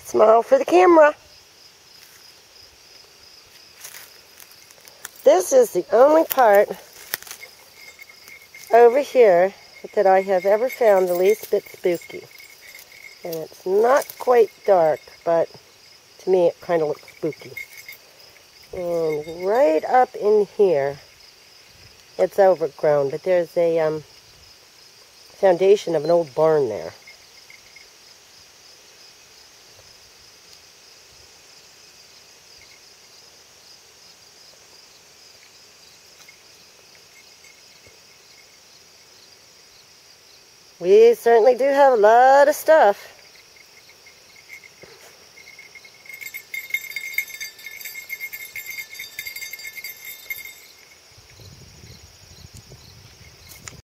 Smile for the camera. This is the only part over here that I have ever found the least bit spooky. And it's not quite dark, but to me it kind of looks spooky. And right up in here, it's overgrown, but there's a foundation of an old barn there. We certainly do have a lot of stuff.